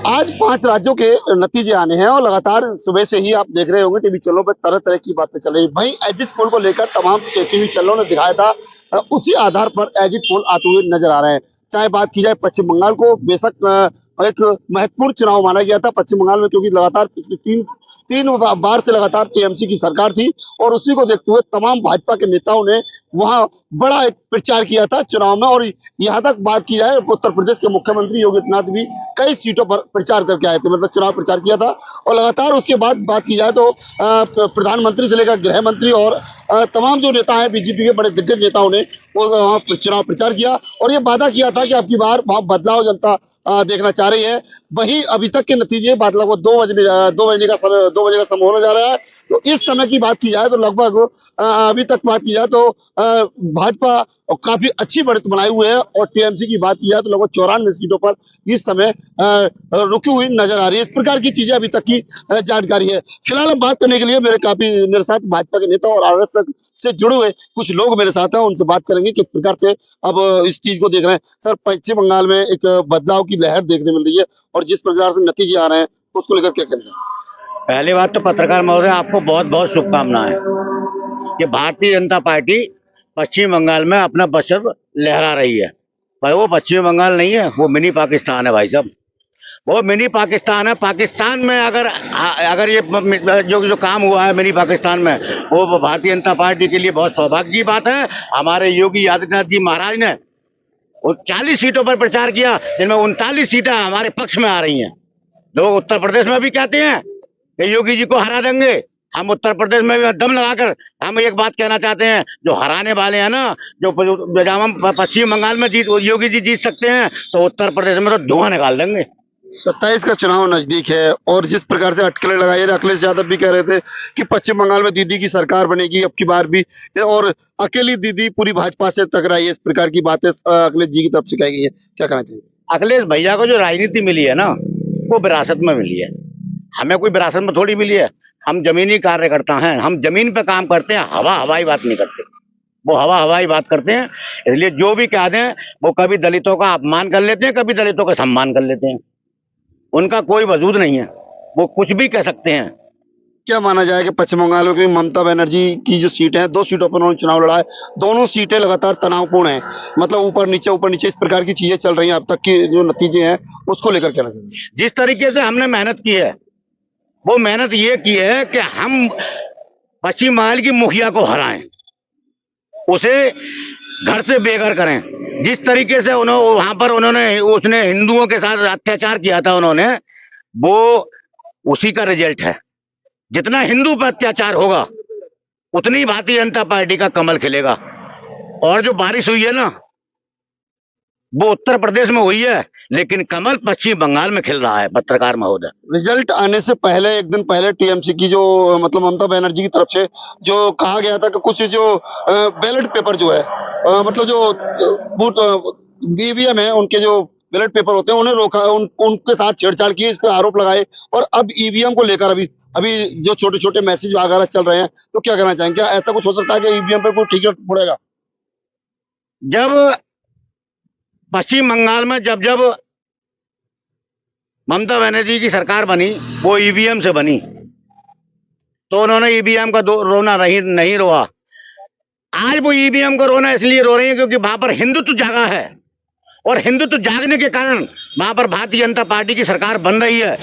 आज 5 राज्यों के नतीजे आने हैं और लगातार सुबह से ही आप देख रहे होंगे टीवी चैनलों पर तरह-तरह की बातें चल रही हैं। वहीं एग्जिट पोल को लेकर तमाम टीवी चैनलों ने दिखाया था उसी आधार पर एग्जिट पोल आते हुए नजर आ रहे हैं। चाहे बात की जाए पश्चिम बंगाल को बेशक एक महत्वपूर्ण चुनाव माना गया था पश्चिम बंगाल में क्योंकि लगातार पिछली तीन बार से लगातार टीएमसी की सरकार थी और उसी को देखते हुए तमाम भाजपा के नेताओं ने वहां बड़ा एक प्रचार किया था चुनाव में। और यहाँ तक बात की जाए उत्तर प्रदेश के मुख्यमंत्री योगी आदित्यनाथ भी कई सीटों पर प्रचार करके आए थे, मतलब चुनाव प्रचार किया था। और लगातार उसके बाद बात की जाए तो प्रधानमंत्री से लेकर गृह मंत्री और तमाम जो नेता हैं बीजेपी के बड़े दिग्गज नेताओं ने वो वहाँ चुनाव प्रचार किया और ये वादा किया था कि अब की बार वहाँ बदलाव जनता देखना चाह रही है। वहीं अभी तक के नतीजे बात लगभग 2 बजे का समय होने जा रहा है। तो इस समय की बात की जाए तो लगभग अभी तक बात की जाए तो भाजपा काफी अच्छी बढ़त बनाई हुई है और टीएमसी की बात की जाए तो लगभग 94 सीटों पर इस समय रुकी हुई नजर आ रही है। इस प्रकार की चीजें अभी तक की जानकारी है। फिलहाल हम बात करने के लिए मेरे साथ भाजपा के नेता और आरएसएस से जुड़े हुए कुछ लोग मेरे साथ हैं, उनसे बात करेंगे किस प्रकार से अब इस चीज को देख रहे हैं। सर, पश्चिम बंगाल में एक बदलाव की लहर देखने मिल रही है और जिस प्रकार से नतीजे आ रहे हैं उसको लेकर क्या कहना है? पहली बात तो पत्रकार महोदय आपको बहुत बहुत शुभकामनाएं कि भारतीय जनता पार्टी पश्चिम बंगाल में अपना बसर लहरा रही है। भाई वो पश्चिम बंगाल नहीं है, वो मिनी पाकिस्तान है भाई साहब, वो मिनी पाकिस्तान है। पाकिस्तान में अगर ये जो काम हुआ है मिनी पाकिस्तान में, वो भारतीय जनता पार्टी के लिए बहुत सौभाग्य की बात है। हमारे योगी आदित्यनाथ जी महाराज ने 40 सीटों पर प्रचार किया जिनमें 39 सीटें हमारे पक्ष में आ रही हैं। लोग उत्तर प्रदेश में भी कहते हैं कि योगी जी को हरा देंगे। हम उत्तर प्रदेश में भी दम लगाकर हम एक बात कहना चाहते हैं, जो हराने वाले हैं ना, जब हम पश्चिम बंगाल में योगी जी जीत सकते हैं तो उत्तर प्रदेश में तो धुआं निकाल देंगे। 27 का चुनाव नजदीक है और जिस प्रकार से अटकलें लगाई है, अखिलेश यादव भी कह रहे थे कि पश्चिम बंगाल में दीदी की सरकार बनेगी अब की बार भी, और अकेली दीदी पूरी भाजपा से टकराई है। इस प्रकार की बातें अखिलेश जी की तरफ से कही गई है, क्या कहना चाहिए? अखिलेश भैया को जो राजनीति मिली है ना, वो विरासत में मिली है। हमें कोई विरासत में थोड़ी मिली है। हम जमीनी कार्यकर्ता हैं, हम जमीन पे काम करते हैं, हवाई बात नहीं करते। वो हवाई बात करते हैं, इसलिए जो भी कह दें वो कभी दलितों का अपमान कर लेते हैं, कभी दलितों का सम्मान कर लेते हैं। उनका कोई वजूद नहीं है, वो कुछ भी कह सकते हैं। क्या माना जाए कि पश्चिम बंगाल की ममता बनर्जी की जो सीटें हैं, 2 सीटों पर उन्होंने चुनाव लड़ा है, दोनों सीटें लगातार तनावपूर्ण हैं, मतलब ऊपर नीचे इस प्रकार की चीजें चल रही हैं। अब तक की जो नतीजे हैं उसको लेकर क्या लगता है? जिस तरीके से हमने मेहनत की है, वो मेहनत ये की है कि हम पश्चिम बंगाल की मुखिया को हराएं, उसे घर से बेघर करें। जिस तरीके से वहां पर उसने हिंदुओं के साथ अत्याचार किया था उन्होंने, वो उसी का रिजल्ट है। जितना हिंदू पर अत्याचार होगा उतनी भारतीय जनता पार्टी का कमल खिलेगा। और जो बारिश हुई है ना, वो उत्तर प्रदेश में हुई है, लेकिन कमल पश्चिम बंगाल में खिल रहा है। पत्रकार महोदय, रिजल्ट आने से पहले एक दिन पहले टीएमसी की जो मतलब ममता बनर्जी की तरफ से जो कहा गया था कि कुछ जो बैलेट पेपर जो है मतलब जो ईवीएम है, उनके जो बैलेट पेपर होते हैं उन्हें रोका, उनके साथ छेड़छाड़ की, इस पर आरोप लगाए। और अब ईवीएम को लेकर अभी जो छोटे छोटे मैसेज वगैरह चल रहे हैं, तो क्या कहना चाहेंगे? क्या ऐसा कुछ हो सकता है कि ईवीएम पे कोई ठीक पड़ेगा? जब पश्चिम बंगाल में जब ममता बनर्जी की सरकार बनी, वो ईवीएम से बनी, तो उन्होंने ईवीएम का रोना नहीं रोआ। आज वो ईवीएम को रोना इसलिए रो रही है क्योंकि वहां पर हिंदुत्व जागा है, और हिंदुत्व जागने के कारण वहां पर भारतीय जनता पार्टी की सरकार बन रही है।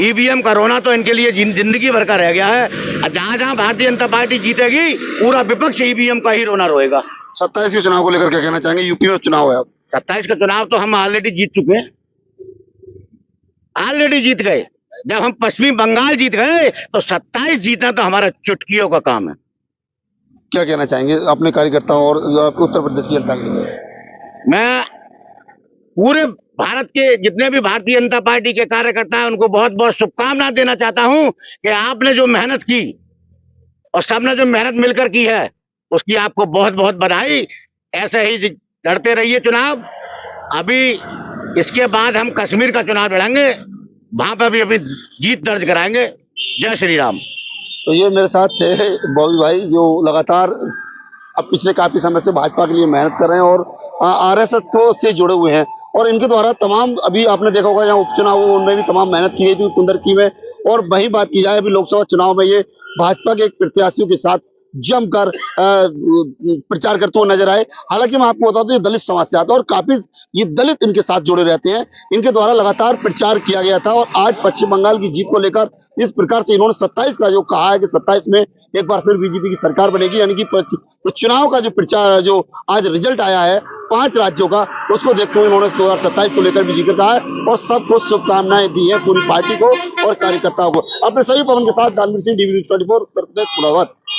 ईवीएम का रोना तो इनके लिए जिंदगी भर का रह गया है। जहां जहां भारतीय जनता पार्टी जीतेगी, पूरा विपक्ष ईवीएम का ही रोना रोएगा। 27 के चुनाव को लेकर क्या कहना चाहेंगे? यूपी में चुनाव है अब। 27 का चुनाव तो हम ऑलरेडी जीत चुके हैं, ऑलरेडी जीत गए। जब हम पश्चिमी बंगाल जीत गए तो 27 जीतना तो हमारा चुटकियों का काम है। क्या कहना चाहेंगे अपने कार्यकर्ताओं और उत्तर प्रदेश की जनता के लिए? मैं पूरे भारत के जितने भी भारतीय जनता पार्टी के कार्यकर्ता हैं उनको बहुत बहुत शुभकामनाएं देना चाहता हूं कि आपने जो मेहनत की और सबने जो मेहनत मिलकर की है, उसकी आपको बहुत बहुत बधाई। ऐसे ही लड़ते रहिए चुनाव। अभी इसके बाद हम कश्मीर का चुनाव लड़ेंगे, वहां पर भी अभी जीत दर्ज कराएंगे। जय श्री राम। तो ये मेरे साथ थे बॉबी भाई, जो लगातार अब पिछले काफी समय से भाजपा के लिए मेहनत कर रहे हैं और आरएसएस को से जुड़े हुए हैं और इनके द्वारा तमाम, अभी आपने देखा होगा यहाँ उपचुनाव हुए उनमें भी तमाम मेहनत की गई थी कुंदरकी में। और वही बात की जाए अभी लोकसभा चुनाव में ये भाजपा के प्रत्याशियों के साथ जमकर प्रचार करते हुए नजर आए। हालांकि मैं आपको बता दूं ये दलित समाज से आता है और काफी ये दलित इनके साथ जुड़े रहते हैं। इनके द्वारा लगातार प्रचार किया गया था और आज पश्चिम बंगाल की जीत को लेकर इस प्रकार से इन्होंने 27 का जो कहा है कि 27 में एक बार फिर बीजेपी की सरकार बनेगी, यानी कि चुनाव का जो प्रचार जो आज रिजल्ट आया है 5 राज्यों का, उसको देखते हुए इन्होंने 2027 को लेकर भी जिक्र कहा है और सबको शुभकामनाएं दी है पूरी पार्टी को और कार्यकर्ताओं को। अपने सभी पवन के साथ दानवीर सिंह, डीवी न्यूज़ 24 उत्तर प्रदेश मुरादाबाद।